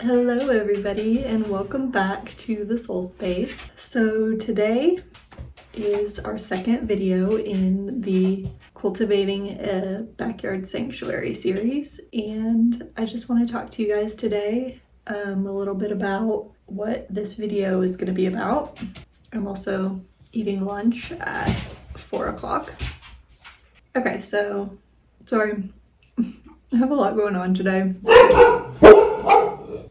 Hello everybody and welcome back to the Soul Space. So today is our second video in the Cultivating a Backyard Sanctuary series, and I just want to talk to you guys today a little bit about what this video is going to be about. I'm also eating lunch at 4 o'clock. Okay, so sorry, I have a lot going on today.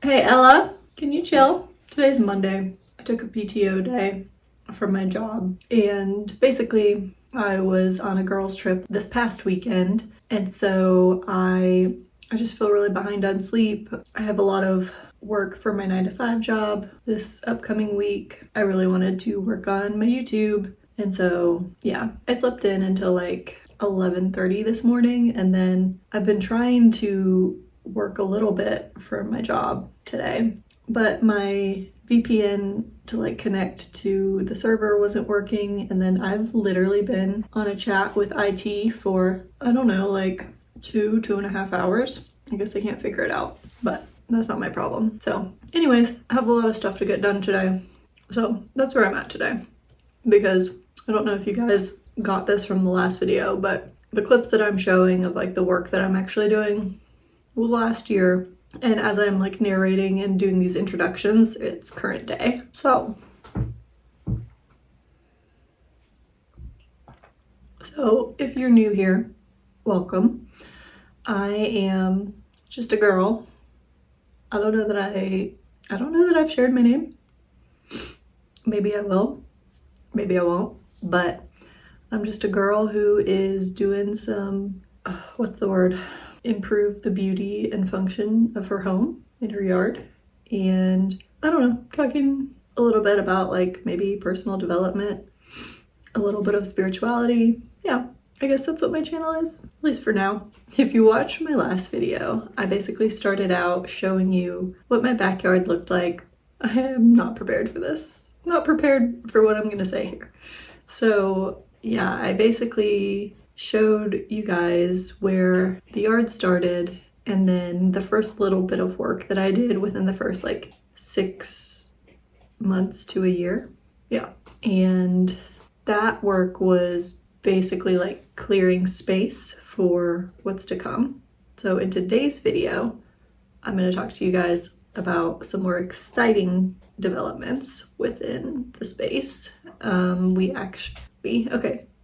Hey Ella, can you chill? Today's Monday. I took a PTO day from my job, and basically I was on a girls trip this past weekend, and so I just feel really behind on sleep. I have a lot of work for my 9-to-5 job this upcoming week. I really wanted to work on my YouTube, and so yeah, I slept in until like 11:30 this morning, and then I've been trying to work a little bit for my job today, but my VPN to like connect to the server wasn't working, and then I've literally been on a chat with IT for, I don't know, like 2.5 hours. I guess I can't figure it out, but that's not my problem. So anyways, I have a lot of stuff to get done today, so that's where I'm at today. Because I don't know if you guys got this from the last video, but the clips that I'm showing of like the work that I'm actually doing was last year, and as I'm like narrating and doing these introductions, it's current day. So if you're new here, welcome. I am just a girl. I don't know that I've shared my name. Maybe I will, maybe I won't, but I'm just a girl who is doing some, improve the beauty and function of her home in her yard. And I don't know, talking a little bit about like maybe personal development, a little bit of spirituality. Yeah, I guess that's what my channel is, at least for now. If you watched my last video, I basically started out showing you what my backyard looked like. I am not prepared for this. Not prepared for what I'm gonna say here. So yeah, I basically showed you guys where the yard started, and then the first little bit of work that I did within the first like 6 months to a year. Yeah, and that work was basically like clearing space for what's to come. So in today's video, I'm going to talk to you guys about some more exciting developments within the space.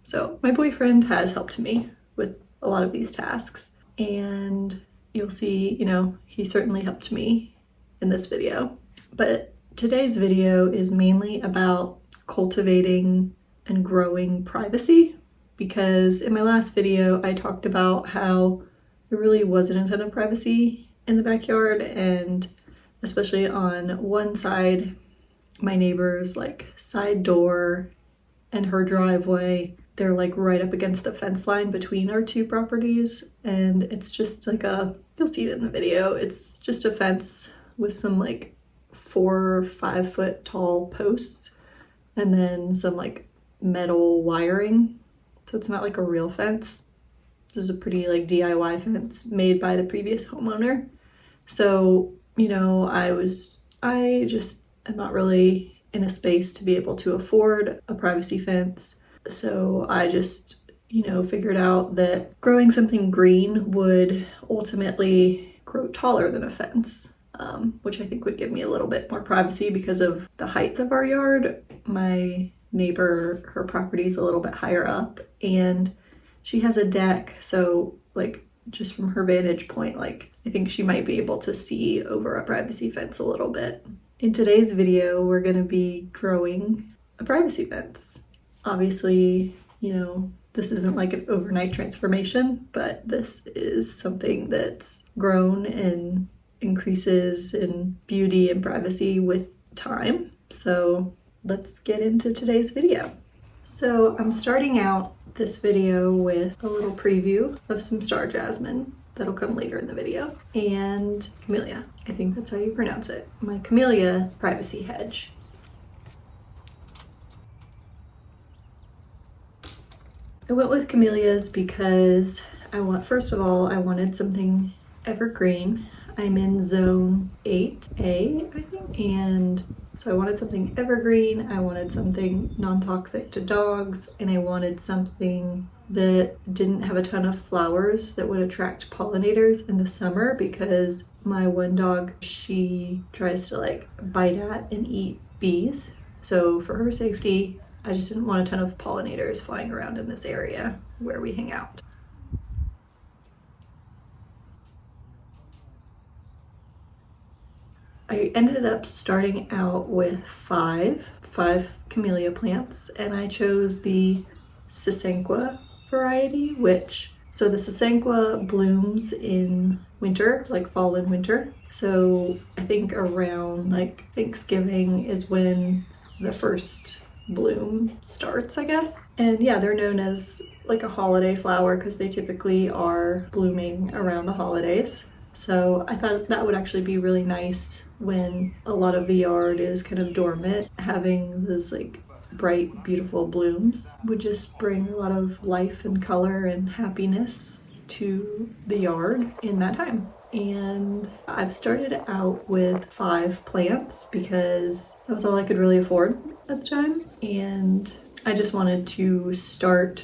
So my boyfriend has helped me with a lot of these tasks, and you'll see, he certainly helped me in this video. But today's video is mainly about cultivating and growing privacy, because in my last video I talked about how there really wasn't a ton of privacy in the backyard, and especially on one side, my neighbor's like side door and her driveway, they're like right up against the fence line between our two properties, and it's just like you'll see it in the video, it's just a fence with some like 4 or 5 foot tall posts and then some like metal wiring. So it's not like a real fence, just a pretty like DIY fence made by the previous homeowner. So, I just am not really in a space to be able to afford a privacy fence. So I just, figured out that growing something green would ultimately grow taller than a fence, which I think would give me a little bit more privacy because of the heights of our yard. My neighbor, her property's a little bit higher up, and she has a deck, so like just from her vantage point, like I think she might be able to see over a privacy fence a little bit. In today's video, we're going to be growing a privacy fence. Obviously, this isn't like an overnight transformation, but this is something that's grown and increases in beauty and privacy with time. So let's get into today's video. So I'm starting out this video with a little preview of some star jasmine that'll come later in the video, and camellia. I think that's how you pronounce it. My camellia privacy hedge. I went with camellias because first of all, I wanted something evergreen. I'm in zone 8A, I think. And so I wanted something evergreen, I wanted something non-toxic to dogs, and I wanted something that didn't have a ton of flowers that would attract pollinators in the summer, because my one dog, she tries to like bite at and eat bees. So for her safety, I just didn't want a ton of pollinators flying around in this area where we hang out. I ended up starting out with five camellia plants, and I chose the Sasanqua variety, so the Sasanqua blooms in winter, like fall and winter. So I think around like Thanksgiving is when the first bloom starts, I guess. And yeah, they're known as like a holiday flower because they typically are blooming around the holidays. So I thought that would actually be really nice when a lot of the yard is kind of dormant. Having those like bright, beautiful blooms would just bring a lot of life and color and happiness to the yard in that time. And I've started out with 5 plants because that was all I could really afford at the time. And I just wanted to start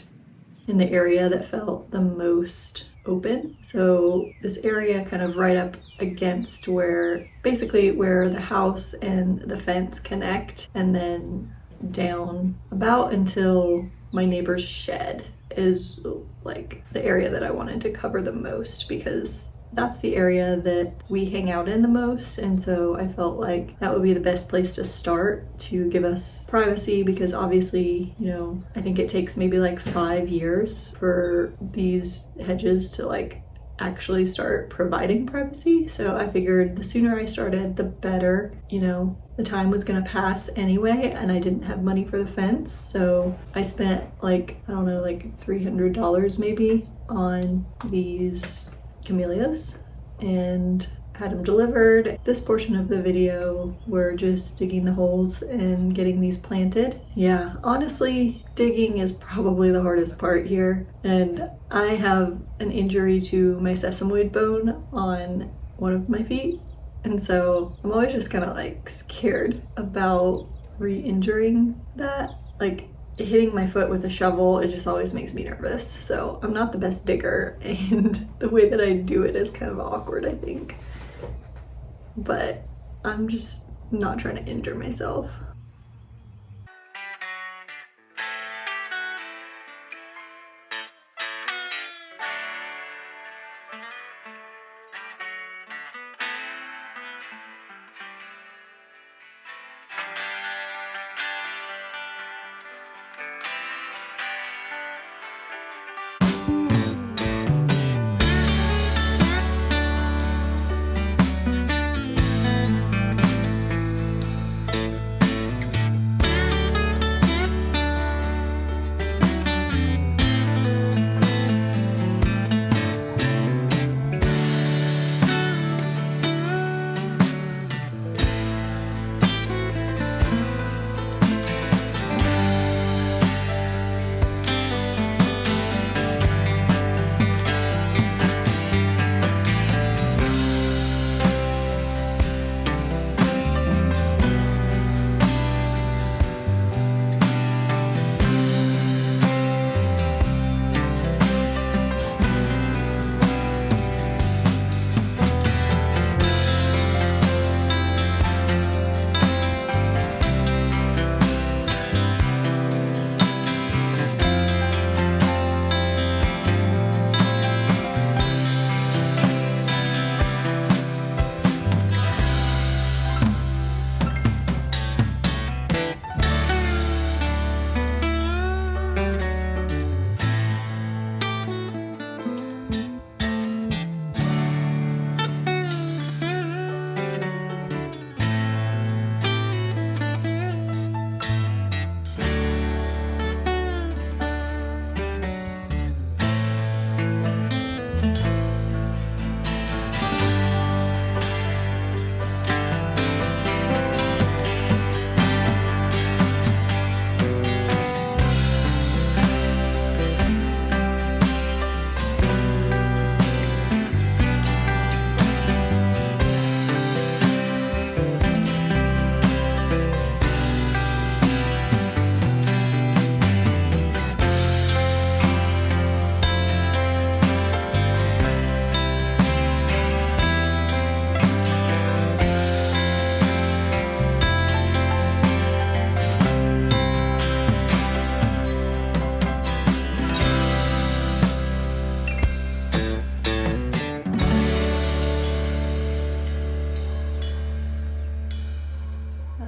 in the area that felt the most open. So this area kind of right up against where the house and the fence connect, and then down about until my neighbor's shed is like the area that I wanted to cover the most, because that's the area that we hang out in the most. And so I felt like that would be the best place to start to give us privacy, because obviously, I think it takes maybe like 5 years for these hedges to like actually start providing privacy. So I figured the sooner I started, the better. The time was gonna pass anyway, and I didn't have money for the fence. So I spent like $300 maybe on these camellias and had them delivered. This portion of the video, we're just digging the holes and getting these planted. Yeah, honestly, digging is probably the hardest part here. And I have an injury to my sesamoid bone on one of my feet. And so I'm always just kind of like scared about re-injuring that. Like hitting my foot with a shovel, it just always makes me nervous. So I'm not the best digger, and the way that I do it is kind of awkward, I think. But I'm just not trying to injure myself.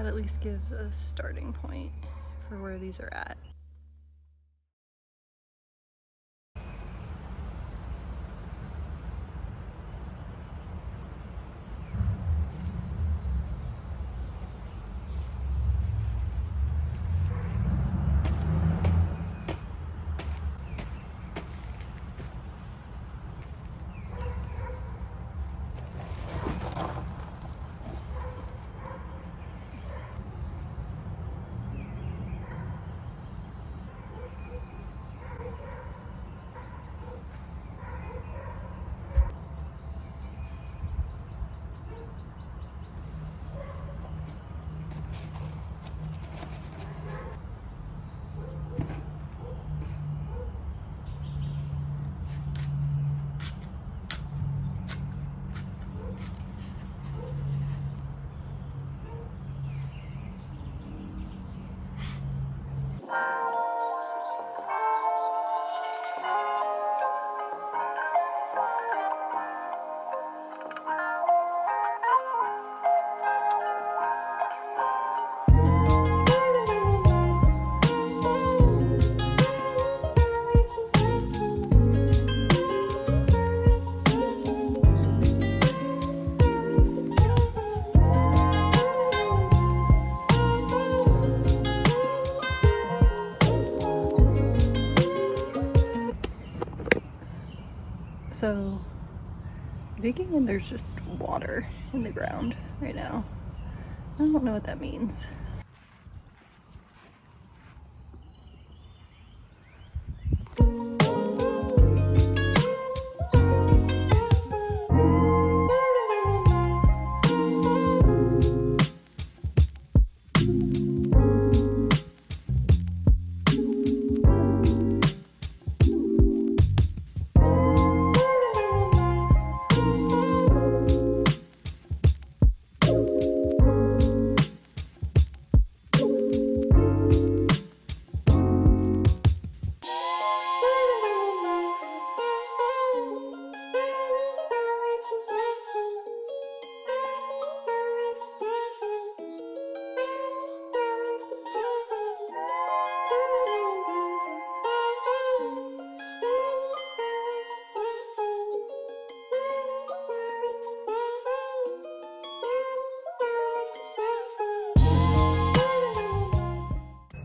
that at least gives a starting point for where these are at. So, digging and there's just water in the ground right now. I don't know what that means.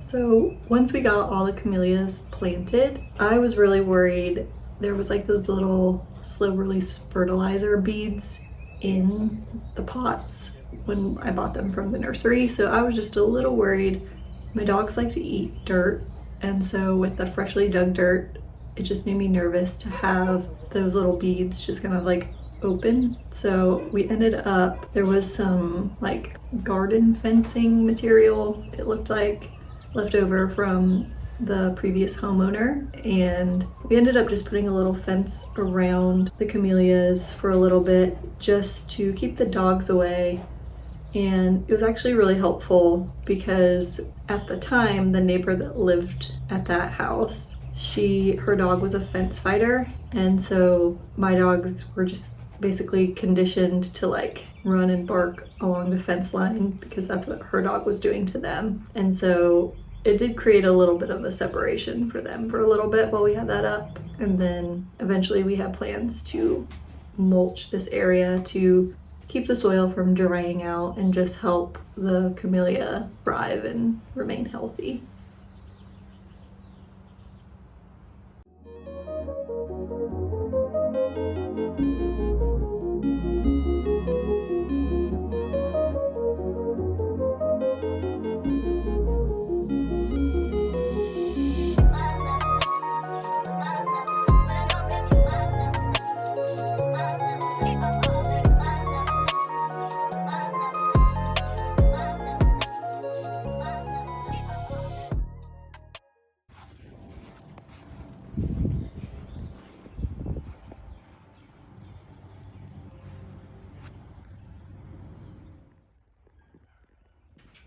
So once we got all the camellias planted, I was really worried. There was like those little slow release fertilizer beads in the pots when I bought them from the nursery. So I was just a little worried. My dogs like to eat dirt, and so with the freshly dug dirt, it just made me nervous to have those little beads just kind of like open. So we ended up, there was some like garden fencing material, it looked like, left over from the previous homeowner, and we ended up just putting a little fence around the camellias for a little bit just to keep the dogs away. And it was actually really helpful because at the time, the neighbor that lived at that house, her dog was a fence fighter, and so my dogs were just basically conditioned to like run and bark along the fence line because that's what her dog was doing to them. And so it did create a little bit of a separation for them for a little bit while we had that up. And then eventually we have plans to mulch this area to keep the soil from drying out and just help the camellia thrive and remain healthy.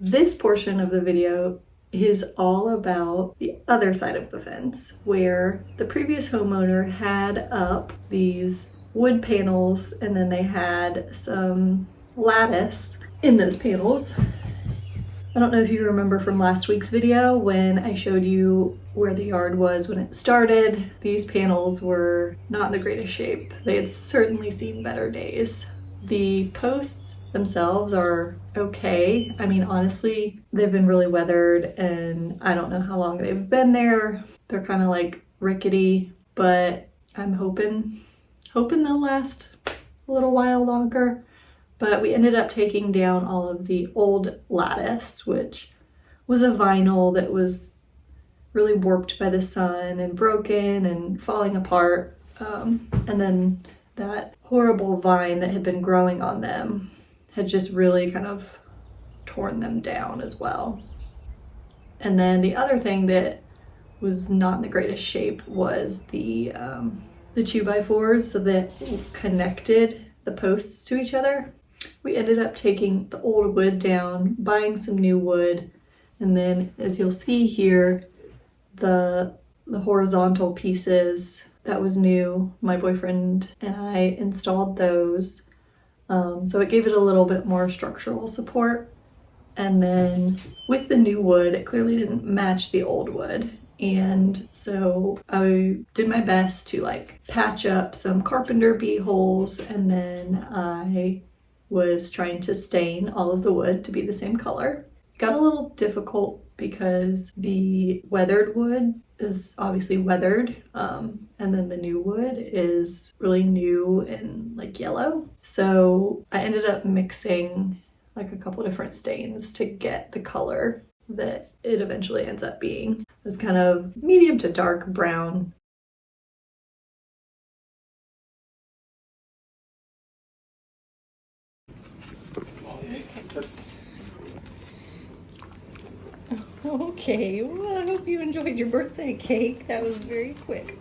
This portion of the video is all about the other side of the fence, where the previous homeowner had up these wood panels and then they had some lattice in those panels. I don't know if you remember from last week's video when I showed you where the yard was when it started. These panels were not in the greatest shape. They had certainly seen better days. The posts themselves are okay. I mean, honestly, they've been really weathered and I don't know how long they've been there. They're kind of like rickety, but I'm hoping they'll last a little while longer. But we ended up taking down all of the old lattice, which was a vinyl that was really warped by the sun and broken and falling apart. And then that horrible vine that had been growing on them had just really kind of torn them down as well. And then the other thing that was not in the greatest shape was the 2x4s, so that connected the posts to each other. We ended up taking the old wood down, buying some new wood, and then as you'll see here, the horizontal pieces, that was new. My boyfriend and I installed those. So it gave it a little bit more structural support. And then with the new wood, it clearly didn't match the old wood. And so I did my best to like patch up some carpenter bee holes, and then I was trying to stain all of the wood to be the same color. It got a little difficult because the weathered wood is obviously weathered, and then the new wood is really new and like yellow. So I ended up mixing like a couple different stains to get the color that it eventually ends up being. This kind of medium to dark brown. Okay, well, I hope you enjoyed your birthday cake. That was very quick.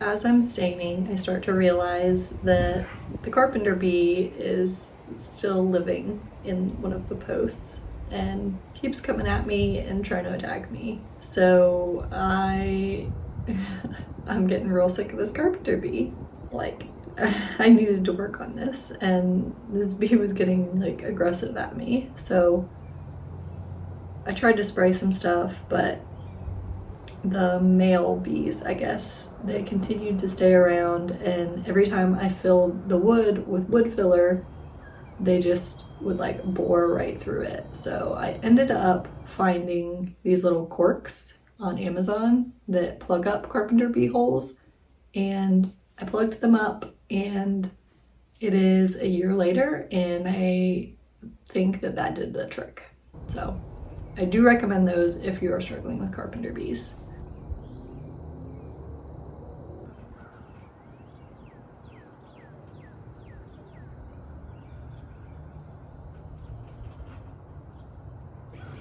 As I'm staining, I start to realize that the carpenter bee is still living in one of the posts and keeps coming at me and trying to attack me. So I'm getting real sick of this carpenter bee. Like, I needed to work on this, and this bee was getting like aggressive at me. So I tried to spray some stuff, but the male bees, I guess, they continued to stay around, and every time I filled the wood with wood filler, they just would like bore right through it. So I ended up finding these little corks on Amazon that plug up carpenter bee holes, and I plugged them up, and it is a year later, and I think that that did the trick. So I do recommend those if you are struggling with carpenter bees.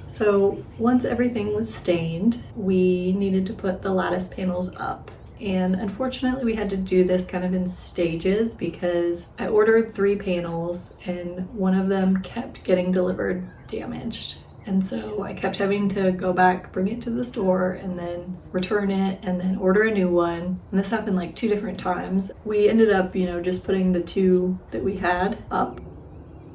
So once everything was stained, we needed to put the lattice panels up. And unfortunately, we had to do this kind of in stages because I ordered 3 panels and one of them kept getting delivered damaged. And so I kept having to go back, bring it to the store, and then return it, and then order a new one. And this happened like 2 different times. We ended up, just putting the 2 that we had up.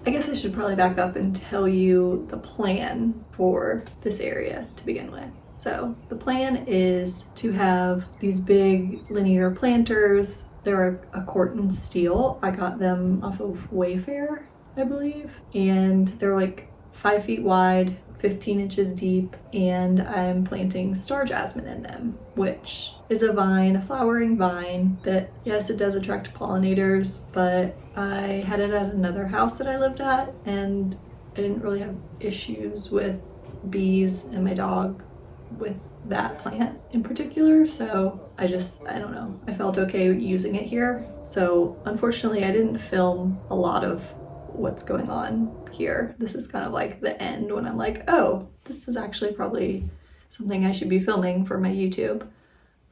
I guess I should probably back up and tell you the plan for this area to begin with. So the plan is to have these big linear planters. They're a Corten steel. I got them off of Wayfair, I believe. And they're like 5 feet wide, 15 inches deep, and I'm planting star jasmine in them, which is a vine, a flowering vine that, yes, it does attract pollinators, but I had it at another house that I lived at, and I didn't really have issues with bees and my dog with that plant in particular, so I don't know, I felt okay using it here. So unfortunately, I didn't film a lot of what's going on here. This is kind of like the end when I'm like, oh, this is actually probably something I should be filming for my YouTube.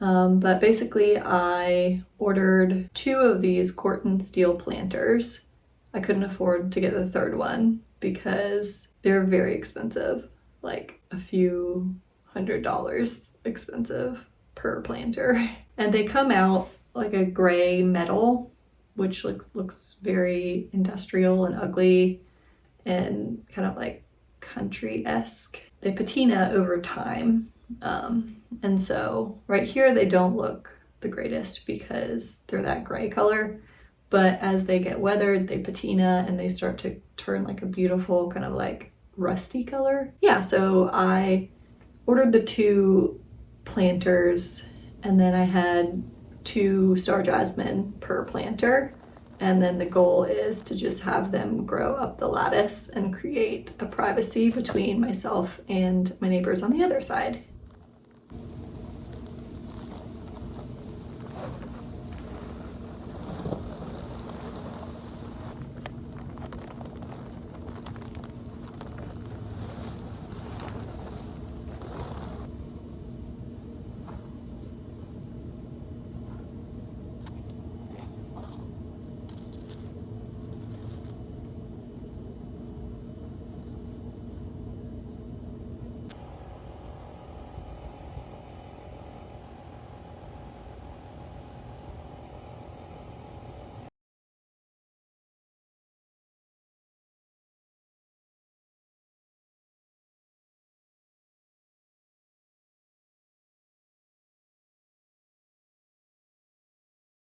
But basically I ordered 2 of these Corten steel planters. I couldn't afford to get the 3rd one because they're very expensive, like a few $100s expensive per planter. And they come out like a gray metal, which looks very industrial and ugly and kind of like country-esque. They patina over time. And so right here they don't look the greatest because they're that gray color, but as they get weathered, they patina and they start to turn like a beautiful kind of like rusty color. Yeah, so I ordered the 2 planters, and then I had 2 star jasmine per planter, and then the goal is to just have them grow up the lattice and create a privacy between myself and my neighbors on the other side.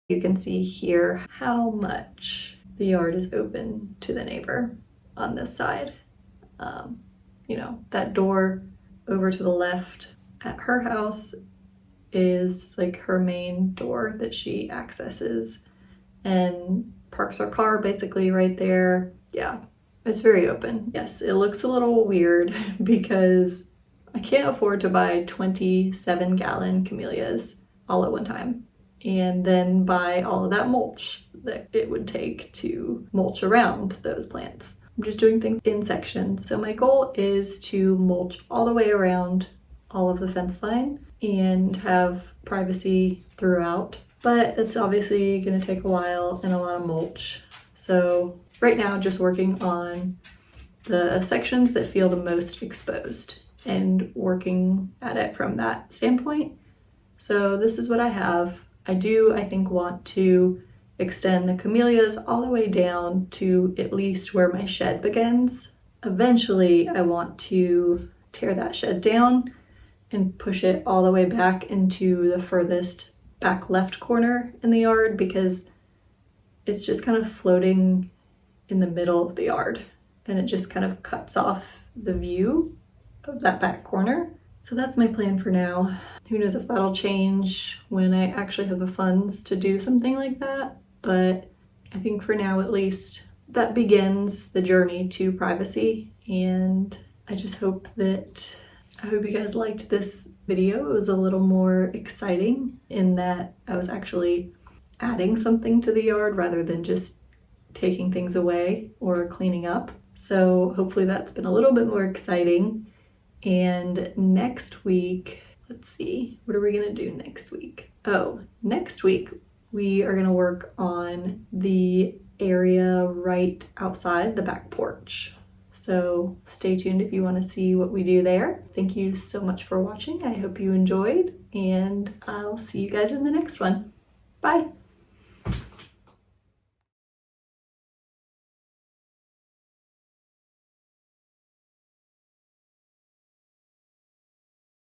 You can see here how much the yard is open to the neighbor on this side. That door over to the left at her house is like her main door that she accesses and parks her car basically right there. Yeah, it's very open. Yes, it looks a little weird because I can't afford to buy 27-gallon camellias all at one time and then buy all of that mulch that it would take to mulch around those plants. I'm just doing things in sections. So my goal is to mulch all the way around all of the fence line and have privacy throughout. But it's obviously going to take a while and a lot of mulch. So right now, just working on the sections that feel the most exposed and working at it from that standpoint. So this is what I have. I think, want to extend the camellias all the way down to at least where my shed begins. Eventually, I want to tear that shed down and push it all the way back into the furthest back left corner in the yard because it's just kind of floating in the middle of the yard and it just kind of cuts off the view of that back corner. So that's my plan for now. Who knows if that'll change when I actually have the funds to do something like that, but I think for now at least that begins the journey to privacy, and I just hope you guys liked this video. It was a little more exciting in that I was actually adding something to the yard rather than just taking things away or cleaning up. So hopefully that's been a little bit more exciting. And next week, let's see, what are we gonna do next week? Oh, next week we are gonna work on the area right outside the back porch. So stay tuned if you want to see what we do there. Thank you so much for watching. I hope you enjoyed, and I'll see you guys in the next one. Bye.